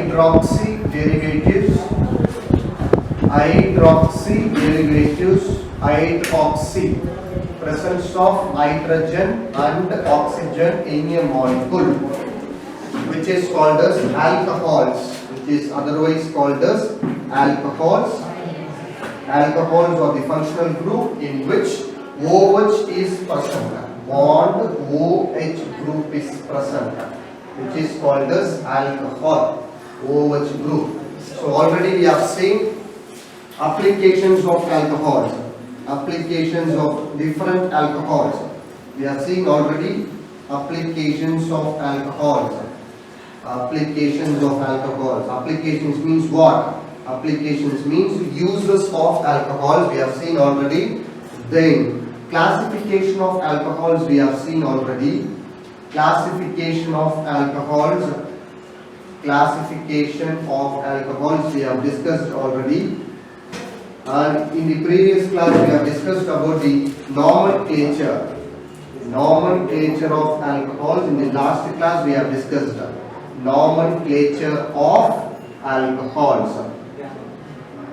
hydroxy derivatives, hydroxy, presence of hydrogen and oxygen in a molecule, which is called as alcohols, which is otherwise called as alcohols. Alcohols are the functional group in which OH is present. Bond OH group is present, which is called as alcohol, OH group. So already we have seen applications of alcohols, applications of different alcohols. We have seen already applications of alcohols. Applications of alcohols. Applications means what? Applications means uses of alcohols. We have seen already. Then classification of alcohols we have seen already. Classification of alcohols. Classification of alcohols we have discussed already. And in the previous class we have discussed about the nomenclature. Nomenclature of alcohols. In the last class we have discussed nomenclature of alcohols.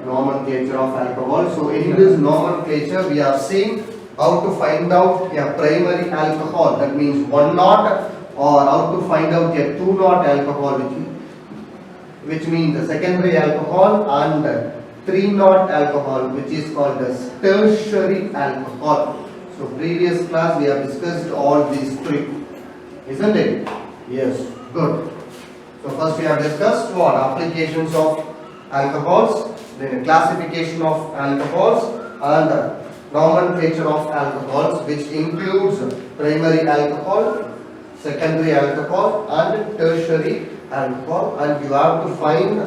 Nomenclature of alcohol. So in this nomenclature we have seen how to find out a primary alcohol, that means 1-0, or how to find out a 2-0 alcohol, which means the secondary alcohol, and 3-0 alcohol, which is called as tertiary alcohol. So previous class we have discussed all these three, isn't it? Yes, good. So first we have discussed what? Applications of alcohols, then classification of alcohols, and nomenclature of alcohols, which includes primary alcohol, secondary alcohol, and tertiary alcohol. And you have to find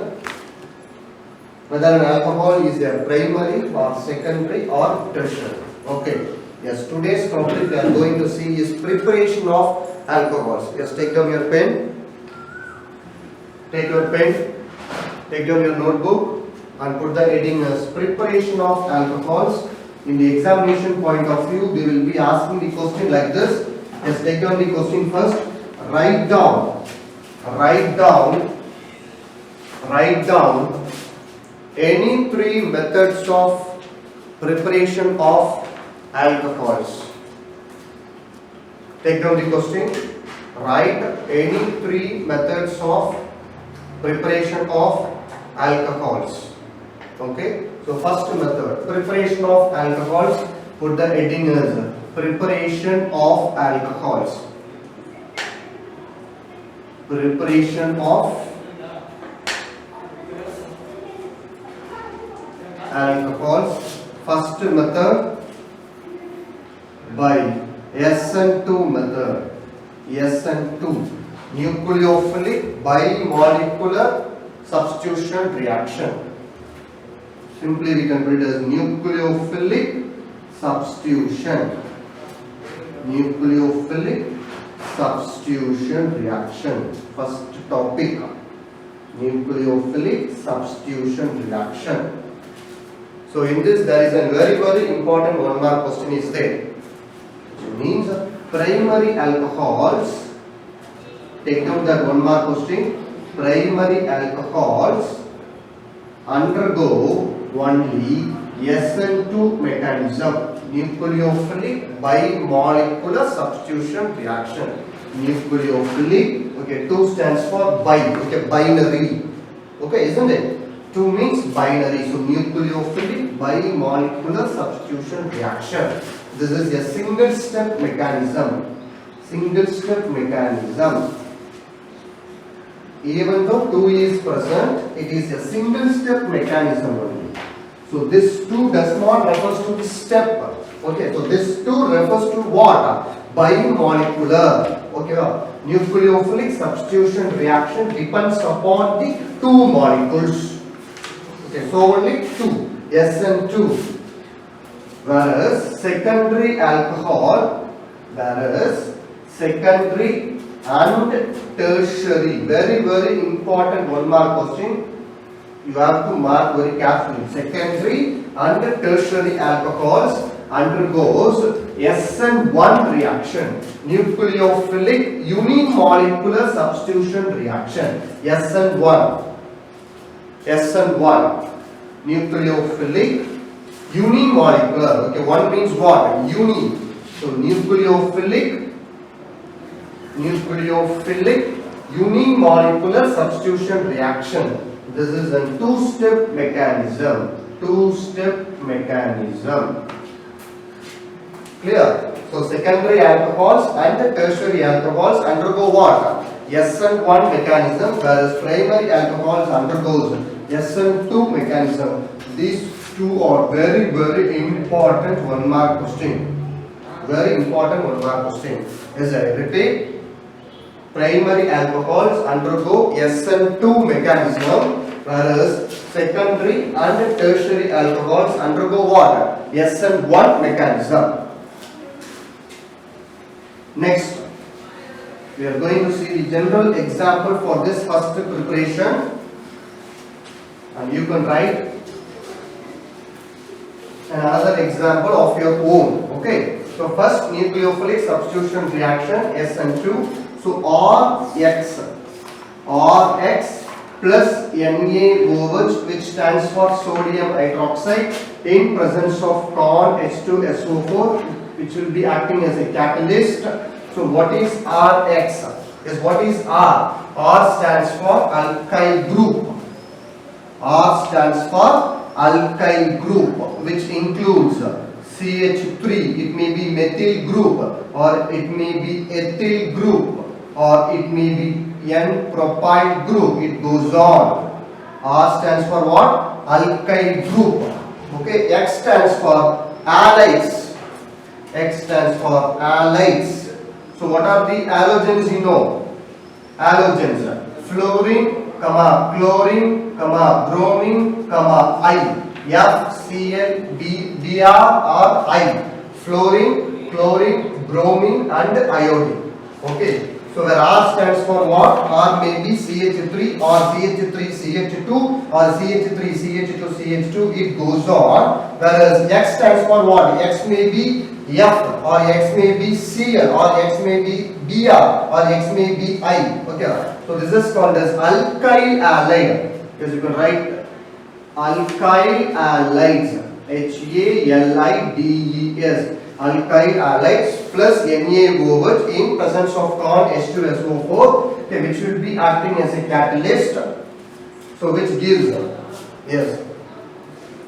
whether an alcohol is a primary or secondary or tertiary. Okay. Yes. Today's topic we are going to see is preparation of alcohols. Yes. Take down your pen. Take your pen. Take down your notebook and put the heading as preparation of alcohols. In the examination point of view, they will be asking the question like this. Just take down the question first. Write down any 3 methods of preparation of alcohols. Take down the question. Write any 3 methods of preparation of alcohols. Okay, so first method, preparation of alcohols. Put the heading as preparation of alcohols. Preparation of alcohols. First method by SN2 method. SN2, nucleophilic bimolecular substitution reaction. Simply we can put it as nucleophilic substitution. Nucleophilic substitution reaction. First topic, nucleophilic substitution reaction. So in this there is a very important 1 mark question is there. Which means primary alcohols. Take down that 1 mark question. Primary alcohols undergo only SN2 mechanism, nucleophilic bimolecular substitution reaction. Nucleophilic, okay, 2 stands for bi, okay, binary, okay, isn't it? 2 means binary, so nucleophilic bimolecular substitution reaction. This is a single step mechanism. Single step mechanism. Even though 2 is present, it is a single step mechanism only. So this 2 does not refers to the step. Okay, so this 2 refers to what? Bimolecular. Okay, nucleophilic substitution reaction depends upon the 2 molecules. Okay, so only 2, SN2. Whereas secondary alcohol, secondary and tertiary, very important 1 mark question. You have to mark very carefully. Secondary and tertiary alcohols undergoes SN1 reaction, nucleophilic unimolecular substitution reaction, SN1. SN1 nucleophilic unimolecular. Okay, one means what? Uni. So nucleophilic unimolecular substitution reaction. This is a two-step mechanism. Clear? So secondary alcohols and tertiary alcohols undergo what? SN1 mechanism, whereas primary alcohols undergoes SN2 mechanism. These two are very important 1 mark question. Very important 1 mark question. As I repeat, primary alcohols undergo SN2 mechanism, whereas secondary and tertiary alcohols undergo what? SN1 mechanism. Next, we are going to see the general example for this first preparation, and you can write another example of your own. Okay, so first nucleophilic substitution reaction SN2. So RX plus NaOH, which stands for sodium hydroxide, in presence of corn H2SO4, which will be acting as a catalyst. So what is RX? Yes, what is R? R stands for alkyl group. R stands for alkyl group, which includes CH3. It may be methyl group, or it may be ethyl group, or it may be N-propyl group. It goes on. R stands for what? Alkyl group. Okay. X stands for halides. X stands for halides. So what are the halogens you know? Halogens: fluorine, chlorine, bromine, I. FCl, Br or I. Fluorine, chlorine, bromine and iodine. Okay. So where R stands for what? R may be CH3 or CH3CH2 or CH3CH2CH2. It goes on. Whereas X stands for what? X may be F, or X may be Cl, or X may be Br, or X may be I. Okay. So this is called as alkyl halide. Because you can write alkyl halides. HALIDES. Alkyl halides plus NaOH in presence of corn H2SO4, okay, which will be acting as a catalyst. So which gives, yes.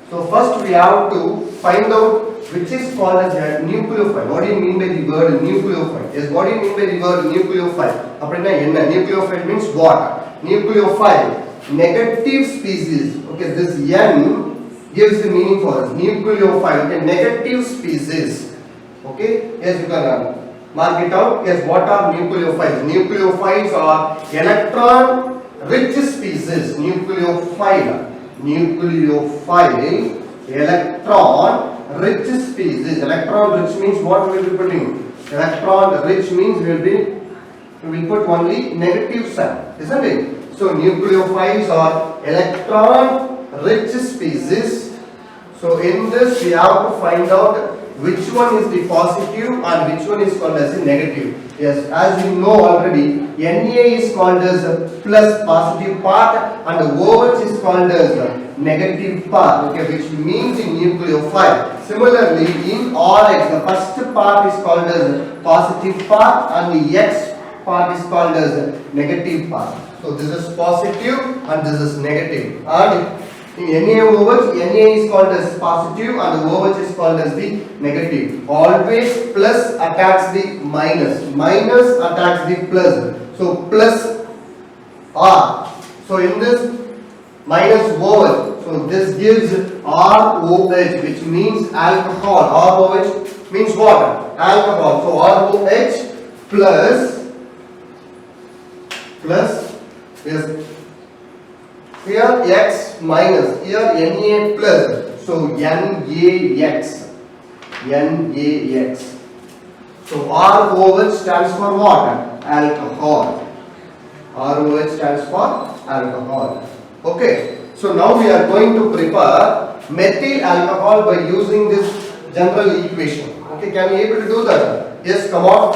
So first we have to find out which is called as a nucleophile. What do you mean by the word nucleophile? Yes, what do you mean by the word nucleophile? Nucleophile means what? Nucleophile, negative species. Okay, this N gives the meaning for us. Nucleophile, okay, negative species. Okay, yes, you can mark it out. Yes, what are nucleophiles? Nucleophiles are electron rich species. Nucleophile, electron rich species. Electron rich means what we will be putting? Electron rich means we will put only negative sign, isn't it? So nucleophiles are electron rich species. So in this we have to find out which one is the positive and which one is called as a negative. Yes, as you know already, Na is called as a plus positive part and OH is called as a negative part, okay, which means in nucleophile. Similarly, in RX, the first part is called as positive part and the X part is called as negative part. So this is positive and this is negative. And in NaOH, Na is called as positive and OH is called as the negative. Always plus attacks the minus, minus attacks the plus. So plus R. So in this minus OH, so this gives ROH, which means alcohol. ROH means what? Alcohol. So ROH plus yes. Here X minus, here Na plus, so NaX. So ROH stands for what? Alcohol. ROH stands for alcohol. Okay, so now we are going to prepare methyl alcohol by using this general equation. Okay, can you able to do that? Yes, come on.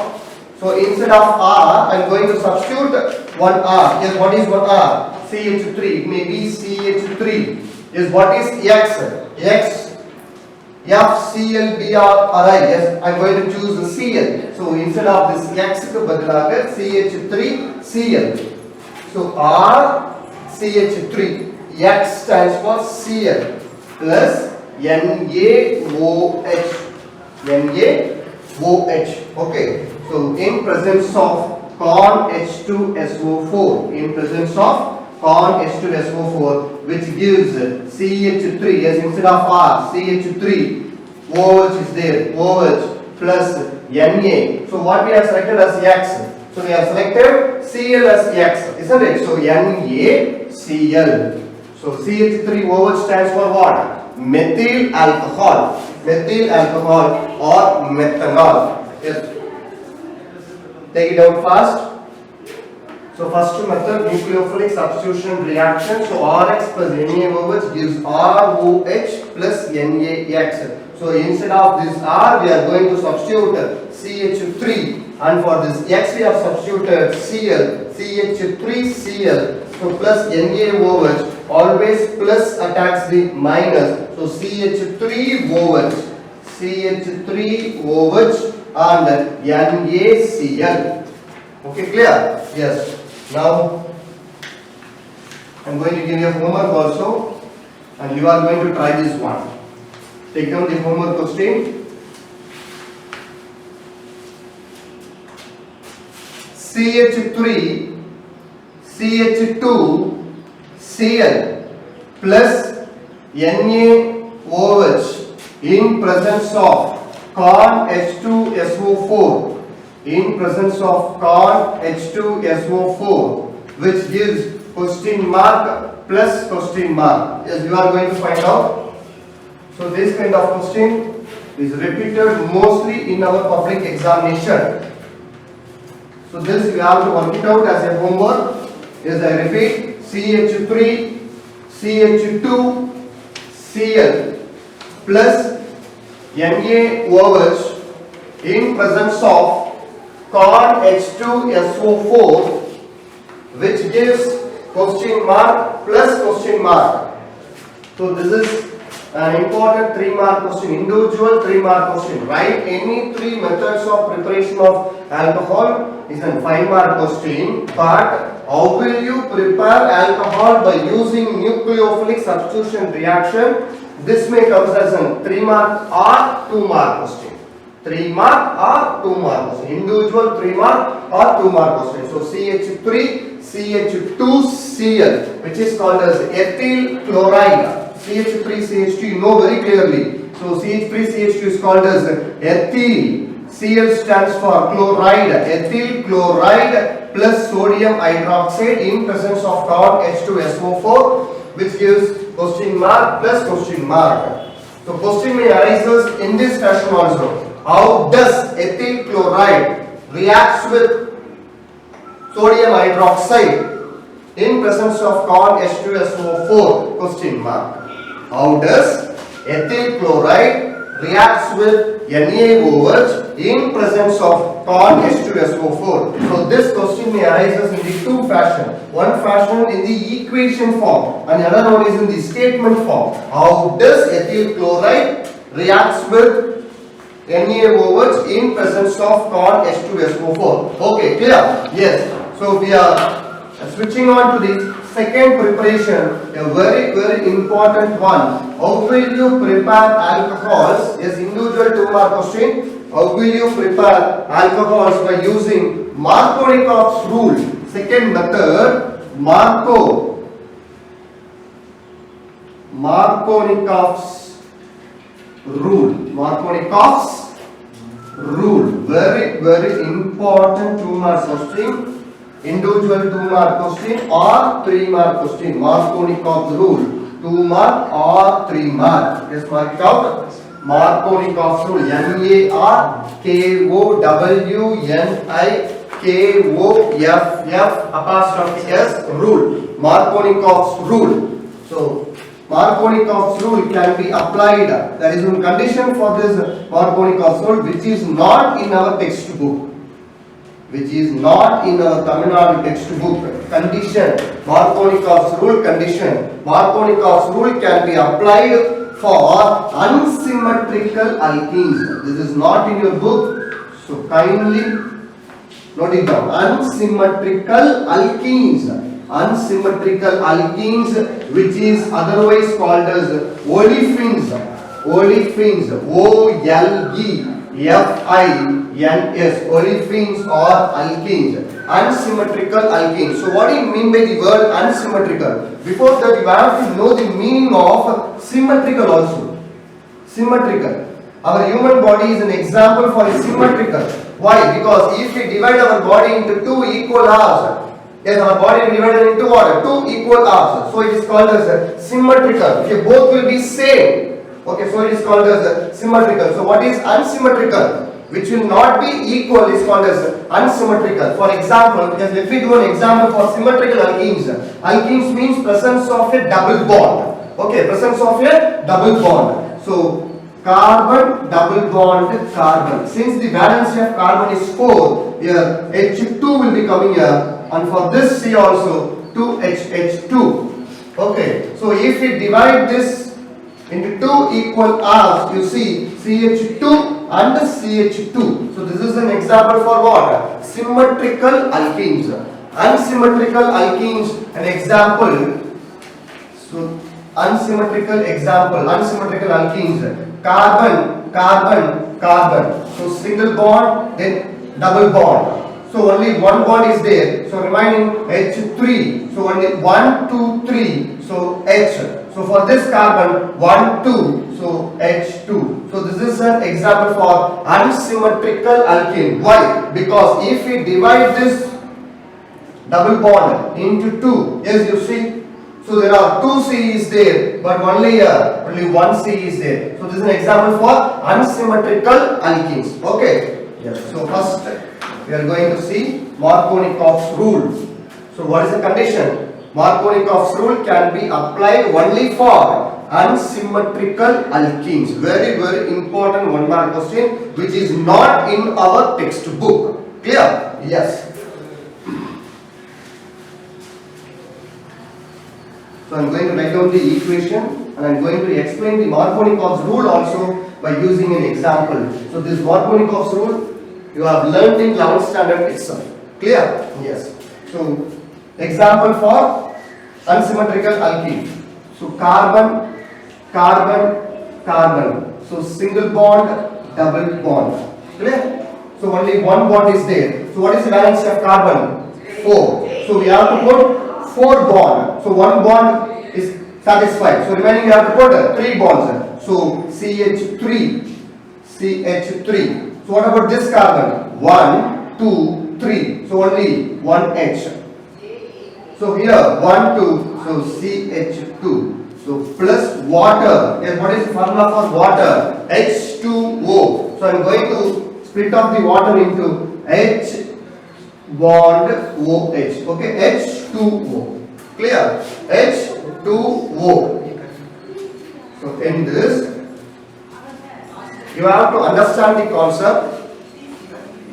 So instead of R, I am going to substitute one R. Yes, what is one R? CH3, it may be CH3 is what is X? X, F, Cl, Br or I. Yes, I am going to choose the Cl. So instead of this X ku badalaga CH3 Cl. So R CH3, X stands for Cl plus NaOH. NaOH. Okay. So in presence of con H2SO4, in presence of con H2SO4, which gives CH3, yes, instead of R, CH3, OH is there, OH plus Na. So what we have selected as X? So we have selected Cl as X, isn't it? So NaCl. So CH3OH stands for what? Methyl alcohol. Methyl alcohol or methanol. Yes. Take it out fast. So first method, nucleophilic substitution reaction. So Rx plus NaOH gives ROH plus NaX. So instead of this R, we are going to substitute CH3, and for this X we have substituted Cl, CH3Cl. So plus NaOH, always plus attacks the minus. So CH3OH, CH3OH and NaCl. Okay, clear? Yes. Now I am going to give you homework also, and you are going to try this one. Take down the homework question. CH3 CH2 Cl plus NaOH in presence of con H2SO4, in presence of con H2SO4, which gives question mark plus question mark. Yes, you are going to find out. So this kind of question is repeated mostly in our public examination. So this you have to work it out as a homework. Yes, I repeat, CH3 CH2 Cl plus NaOH in presence of con H2SO4, which gives question mark plus question mark. So this is an important 3-mark question, individual 3-mark question. Write any 3 methods of preparation of alcohol is a 5-mark question, but how will you prepare alcohol by using nucleophilic substitution reaction? This may come as a 3-mark or 2-mark question. 3-mark or 2-mark question. Individual 3-mark or 2-mark question. So CH3 CH2Cl, which is called as ethyl chloride. CH3CH2 you know very clearly. So CH3CH2 is called as ethyl. Cl stands for chloride. Ethyl chloride plus sodium hydroxide in presence of con H2SO4, which gives question mark plus question mark. So question may arise in this fashion also. How does ethyl chloride reacts with sodium hydroxide in presence of con H2SO4? Question mark. How does ethyl chloride reacts with NaOH in presence of con H2SO4? So this question may arise in the 2 fashion. One fashion in the equation form and another one is in the statement form. How does ethyl chloride reacts with NaOH in presence of con H2SO4? Okay, clear? Yes. So we are switching on to the second preparation, a very important one. How will you prepare alcohols? Yes, individual 2-mark question. How will you prepare alcohols by using Markovnikov's rule? Second method, Markovnikov's rule. Markovnikov's rule. Very important 2-mark question. Individual 2-mark question or 3-mark question. Markovnikov's rule. 2-mark or 3-mark. Yes, mark it out. Markovnikov's rule. MARKONIKOFF rule. Markovnikov's rule. So Markovnikov's rule can be applied. There is one condition for this Markovnikov's rule which is not in our textbook. Which is not in our Tamil Nadu textbook. Condition Markovnikov's rule condition. Markovnikov's rule can be applied for unsymmetrical alkenes. This is not in your book, so kindly note it down. Unsymmetrical alkenes. Unsymmetrical alkenes, which is otherwise called as olefins. Olefins. O-L-E-F-I-N-S. Olefins or alkenes. Unsymmetrical alkenes. So what do you mean by the word unsymmetrical? Before that you have to know the meaning of symmetrical also. Symmetrical. Our human body is an example for symmetrical. Why? Because if we divide our body into two equal halves, yes, our body is divided into what? Two equal halves. So it is called as symmetrical. If both will be same. Okay, so it is called as symmetrical. So what is unsymmetrical? Which will not be equal is called as unsymmetrical. For example, because if we do an example for symmetrical alkenes, alkenes means presence of a double bond. Okay, presence of a double bond. So carbon, double bond, carbon. Since the valency of carbon is 4, here H2 will be coming here, and for this C also 2HH2. Okay, so if we divide this into two equal halves, you see CH2 and CH2. So this is an example for what? Symmetrical alkenes. Unsymmetrical alkenes, an example. So unsymmetrical example, unsymmetrical alkenes. Carbon, carbon, carbon. So single bond, then double bond. So only one bond is there. So remaining H3. So only 1, 2, 3. So H. So for this carbon 1, 2. So H2. So this is an example for unsymmetrical alkene. Why? Because if we divide this double bond into 2, yes, you see. So there are 2 C is there, but only 1 C is there. So this is an example for unsymmetrical alkenes. Okay. Yes. So first we are going to see Markovnikov's rule. So what is the condition? Markovnikov's rule can be applied only for unsymmetrical alkenes. Very, very important one mark question which is not in our textbook. Clear? Yes. So I am going to write down the equation and I am going to explain the Markovnikov's rule also by using an example. So this Markovnikov's rule you have learned in 11th standard itself. Clear? Yes. So example for unsymmetrical alkene. So carbon, carbon, carbon. So single bond, double bond. Clear? So only one bond is there. So what is the valency of carbon? 4. So we have to put 4 bond. So one bond is satisfied. So remaining we have to put 3 bonds. So CH3, CH3. So what about this carbon? 1, 2, 3. So only 1 H. So here 1, 2. So CH2. So plus water. Yes, what is the formula for water? H2O. So I am going to split off the water into H bond OH. Okay, H2O. Clear? H2O. So in this, you have to understand the concept.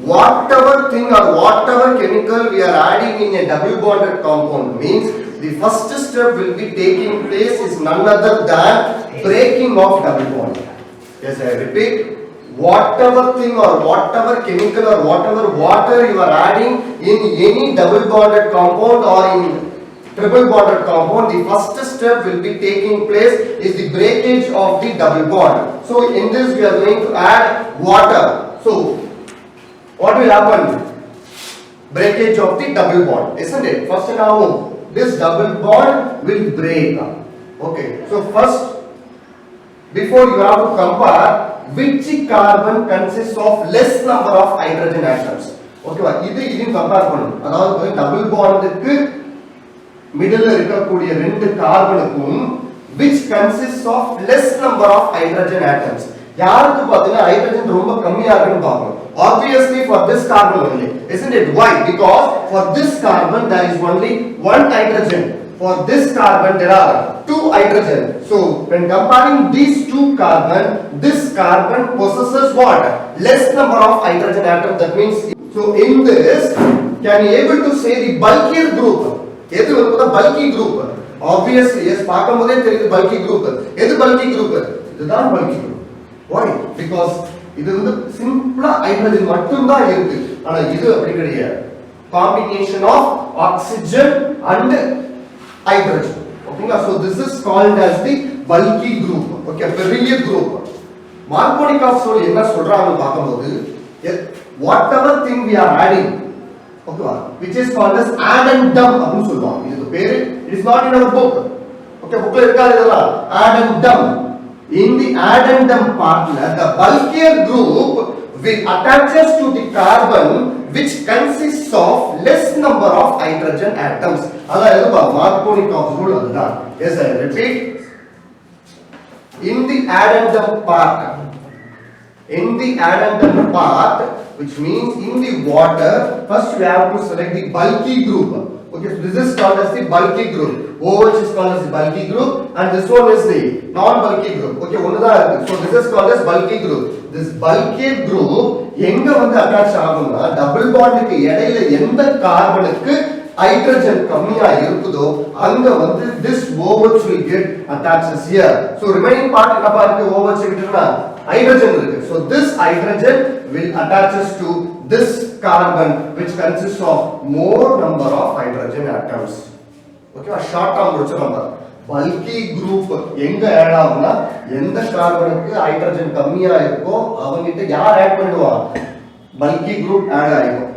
Whatever thing or whatever chemical we are adding in a double bonded compound means the first step will be taking place is none other than breaking of double bond. Yes, I repeat. Whatever thing or whatever chemical or whatever water you are adding in any double bonded compound or in triple bonded compound, the first step will be taking place is the breakage of the double bond. So in this we are going to add water. So what will happen? Breakage of the double bond, isn't it? First now this double bond will break. Okay. So first, before you have to compare which carbon consists of less number of hydrogen atoms. Okay, இது compare பண்ணணும். அதாவது double bondக்கு middle இருக்கக்கூடிய ரெண்டு கார்பனுக்கும் which consists of less number of hydrogen atoms. யாருக்கு பாத்தீங்கன்னா hydrogen ரொம்ப கம்மியா இருக்குன்னு பார்க்கணும். Obviously for this carbon only, isn't it? Why? Because for this carbon there is only one hydrogen. For this carbon there are 2 hydrogen. So when comparing these 2 carbon, this carbon possesses what? Less number of hydrogen atoms. That means, so in this, can you able to say the bulkier group? எது வந்து பல்கி group obviously yes பாக்கும்போதே தெரியுது பல்கி group எது பல்கி group இதுதான் பல்கி group why because இது வந்து சிம்பிளா hydrogen மட்டும் தான் இருக்கு ஆனா இது அப்படி கிடையாது combination of oxygen and hydrogen okay so this is called as the bulky group okay பெரிய group மார்கோனிகாஃப் சொல் என்ன சொல்றாங்க பாக்கும்போது whatever thing we are adding okay which is called as addendum அப்படினு சொல்வாங்க இதுக்கு பேரு it is not in our book okay bookல இருக்காது இதெல்லாம் addendum in the addendum part the bulkier group will attaches to the carbon which consists of less number of hydrogen atoms அதாவது மார்கோனிகாஃப் rule அதுதான் yes I repeat in the addendum part which means in the water first we have to select the bulky group okay so this is called as the bulky group OH is called as the bulky group and this one is the non bulky group okay ஒன்னு தான் இருக்கு so this is called as bulky group this bulky group எங்க வந்து attach ஆகும்னா double பாண்டுக்கு இடையில எந்த கார்பனுக்கு hydrogen கம்மியா இருக்குதோ அங்க வந்து this OH will get attaches here so remaining part என்னப்பா இருக்கு OH கிட்டனா hydrogen இருக்கு so this hydrogen will attaches to this carbon which consists of more number of hydrogen atoms okay short term முடிச்சோம் bulky group எங்க add ஆகும்னா எந்த கார்பனுக்கு hydrogen கம்மியா இருக்கோ அவங்கிட்ட யார் ஆட் பண்ணுவா bulky group ஆட் ஆகும்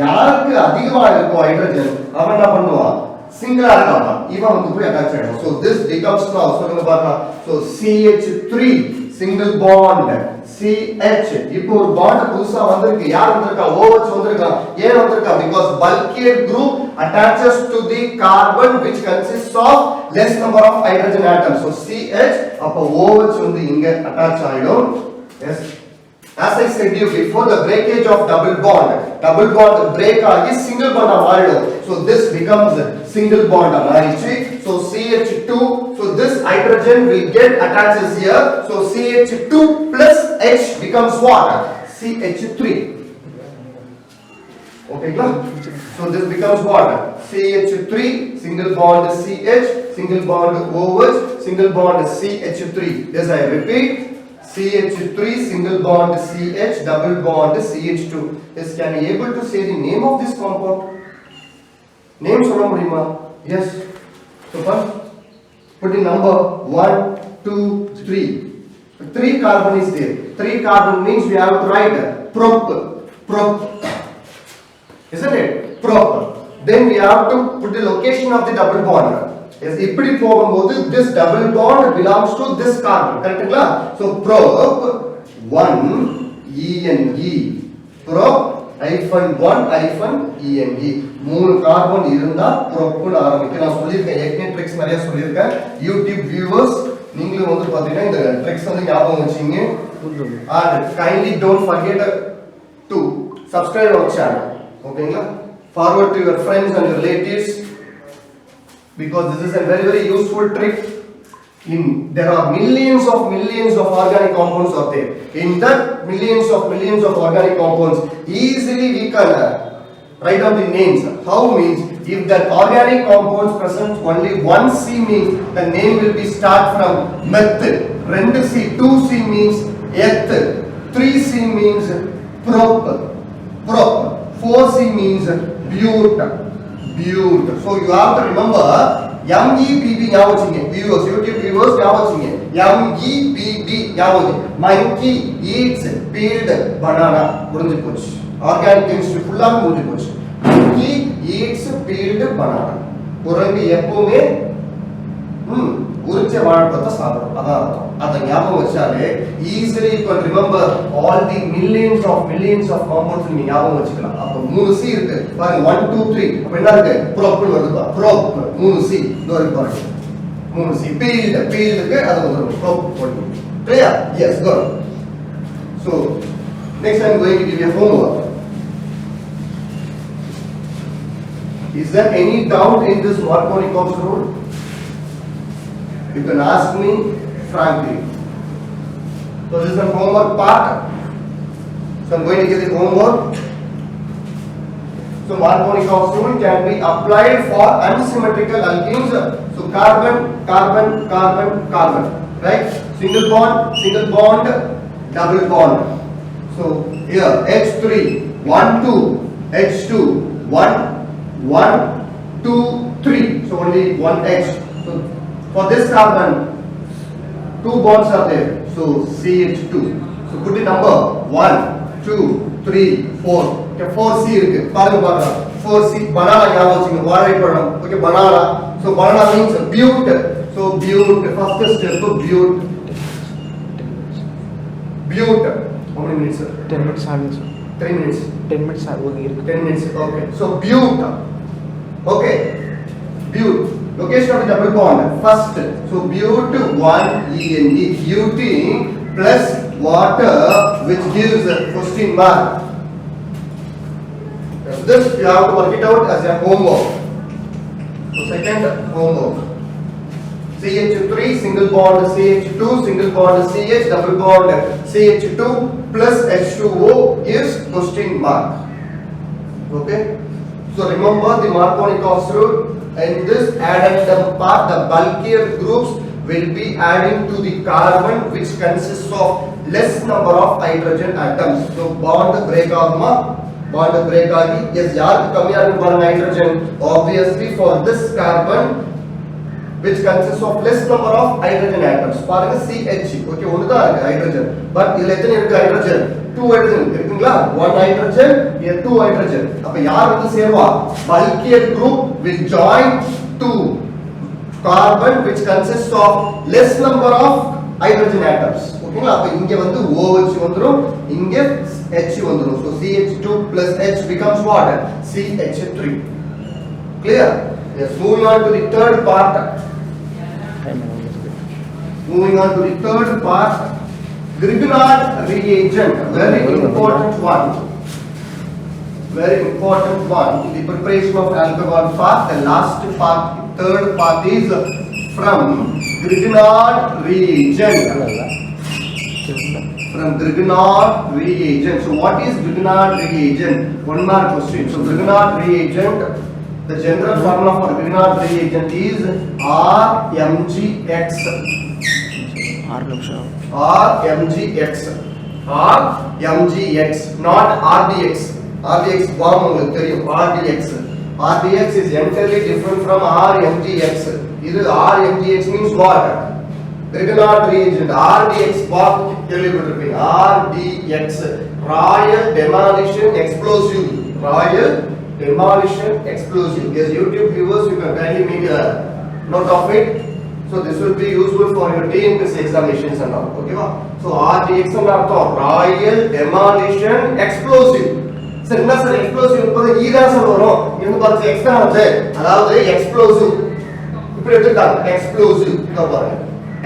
யாருக்கு அதிகமா இருக்கோ ஹைட்ரஜன் அவன் என்ன பண்ணுவான் சிங்கிளா இருக்கான் இவன் வந்து போய் அட்டாச் ஆயிடும் so this becomes now சொல்லுங்க பாருங்க so CH3 single bond CH இப்போ ஒரு பாண்ட் புதுசா வந்திருக்கு யார் வந்திருக்கா OH வந்திருக்கா ஏன் வந்திருக்கா because bulkier group attaches to the carbon which consists of less number of hydrogen atoms so CH அப்ப OH வந்து இங்க அட்டாச் ஆயிடும் yes as I said you before the breakage of double bond break ஆகி single bond மாறிடும் so this becomes single bond மாறிச்சு so CH2 so this hydrogen will get attaches here so CH2 plus H becomes what CH3 okay so this becomes what CH3 single bond CH single bond OH single bond CH3 yes I repeat CH3 single bond CH double bond CH2 yes can you able to say the name of this compound name சொல்ல முடியுமா yes so first put the number 1 2 3 3 carbon is there 3 carbon means we have to write prop isn't it prop then we have to put the location of the double bond yes இப்படி போகும்போது this double bond belongs to this carbon கரெக்ட்டுங்களா so prop 1 ene prop -1 -ene மூணு carbon இருந்தா ப்ரோப்னு ஆரம்பிக்கும் நான் சொல்லிருக்கேன் ஏற்கனவே tricks நிறைய சொல்லிருக்கேன் யூடியூப் வியூவர்ஸ் நீங்களும் வந்து பாத்தீங்கன்னா இந்த ட்ரிக்ஸ் வந்து ஞாபகம் வச்சீங்க and kindly don't forget to subscribe our channel ஓகேங்களா forward to your friends and your relatives because this is a very useful trick there are millions of organic compounds out there in that millions of organic compounds easily we can write down the names how means if that organic compounds present only one C means the name will be start from meth 2C 2C means eth 3C means prop 4C means bute so you have to remember MEBB ஞாபகம் வச்சுங்க viewers YouTube viewers ஞாபகம் வச்சுங்க MEBB ஞாபகம் monkey eats peeled banana முடிஞ்சு போச்சு organic chemistry ஃபுல்லா முடிஞ்சு போச்சு monkey eats peeled banana குரங்கு எப்பவுமே உரிச்ச வாழைப்பழத்தை சாப்பிடும் அதான் அர்த்தம் அதை ஞாபகம் வச்சாலே easily you can remember all the millions of compounds நீங்க ஞாபகம் வச்சுக்கலாம் அப்ப 3 சி இருக்கு பாருங்க 1 2 3 அப்ப என்ன இருக்கு ப்ரோப்னு வருதுப்பா ப்ரோப் 3 சி இதோ இருக்கு பாருங்க 3 சி பீல்டுக்கு அது வந்துரும் ப்ரோப் போடுங்க clear yes good so next I'm going to give you a homework is there any doubt in this Markovnikov's rule you can ask me frankly so this is a homework part so I'm going to give the homework So Markovnikov rule can be applied for unsymmetrical alkenes. So carbon, carbon, carbon, carbon, right? Single bond, double bond. So here H3, 1, 2, H2, 1, 1, 2, 3. So only one H. So for this carbon, two bonds are there. So CH2. So put the number 1, 2, 3, 4. Okay, 4C இருக்கு. பாருங்க பாருங்க. 4C banana ஞாபகம் வச்சுங்க. வாழைப்பழம். Okay, banana. So banana means bute. So bute first step bute. Bute. How many minutes sir? 10 minutes having sir. 3 minutes. 10 minutes having இருக்கு. 10 minutes. Okay. So bute. Okay. Bute. Location of the double bond. First. So bute 1 END. Butene plus water which gives a question mark. This you have to work it out as a homework. So second homework. CH3 single bond CH2 single bond CH double bond CH2 plus H2O is question mark. Okay. So remember the Markovnikov's rule. In this addendum part, the bulkier groups will be adding to the carbon which consists of less number of hydrogen atoms. So bond break aguma. Bond break agi. Yes, yaar kammiya irukku nitrogen. Obviously, for this carbon, which consists of less number of hydrogen atoms. பாருங்க CH. Okay, ஒன்னு தான் இருக்கு hydrogen. But இதுல எத்தனை இருக்கு hydrogen? 2 hydrogen இருக்குங்களா? 1 hydrogen, here 2 hydrogen. அப்ப யார் வந்து சேருவா? Bulkier group will join to carbon which consists of less number of hydrogen atoms. ஓகேங்களா? அப்ப இங்க வந்து OH வந்துரும், இங்க H வந்துரும். So CH2 plus H becomes what? CH3. Clear? Yes, moving on to the third part. Moving on to the third part, Grignard reagent, very important one. Very important one. The preparation of alcohol part, the last part, third part is from Grignard reagent. From Grignard reagent. So what is Grignard reagent? One more question. So Grignard reagent, the general formula for Grignard reagent is RMgX. RMgX. RMgX, not RDX. RDX bomb உங்களுக்கு தெரியும். RDX. RDX is entirely different from RMgX. இது RMgX means what? Grignard reagent. RDX bomb கேள்விப்பட்டிருப்பீங்க. RDX, Royal Demolition Explosive. Royal Demolition Explosive. Yes, YouTube viewers, you can kindly make a note of it. So this will be useful for your TNPSC examinations and all. Okay, va? So RDX and Royal Demolition Explosive. Sir, என்ன sir explosive இப்போது ஈதா sir வரும். இங்க பாருங்க extra வந்து அதாவது explosive. இப்படி எடுத்துட்டாங்க explosive. இங்க பாருங்க.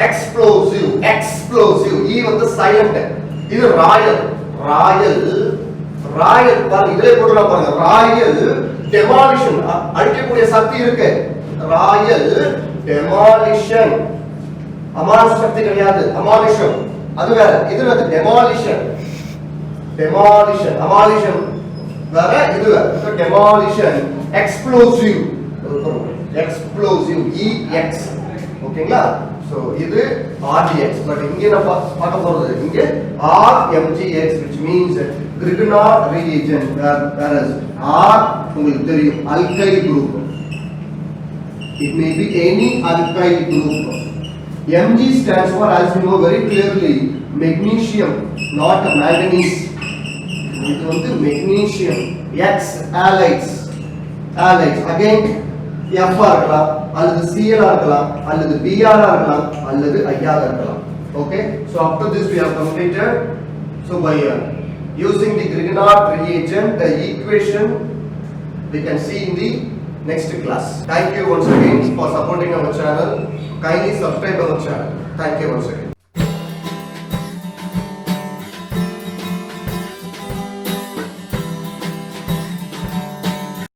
Explosive, explosive. ஈ வந்து சைலண்ட். இது ராயல். ராயல் ராயல் பாருங்க இதே போட்டுலாம் பாருங்க. ராயல் டெமாலிஷன் அடிக்கக்கூடிய சக்தி இருக்கு. Royal demolition. அமானுஷ சக்தி கிடையாது. அமானுஷம் அது வேற. இது வந்து டெமாலிஷன். டெமாலிஷன் அமாலிஷன் வேற இது வேற. So demolition explosive. explosive EX. ஓகேங்களா? So இது RDX. பட் இங்க நம்ம பார்க்க போறது இங்க RMgX, which means Grignard reagent, whereas R உங்களுக்கு தெரியும் alkyl group. It may be any alkyl group. Mg stands for, as you know very clearly, magnesium, not manganese. இது வந்து magnesium. X halides. Halides again F இருக்கலாம் அல்லது Cl இருக்கலாம் அல்லது Br இருக்கலாம் அல்லது I இருக்கலாம். Okay, so up to this we have completed. So by using the Grignard reagent, the equation we can see in the next class. Thank you once again for supporting our channel. Kindly subscribe our channel. Thank you once again.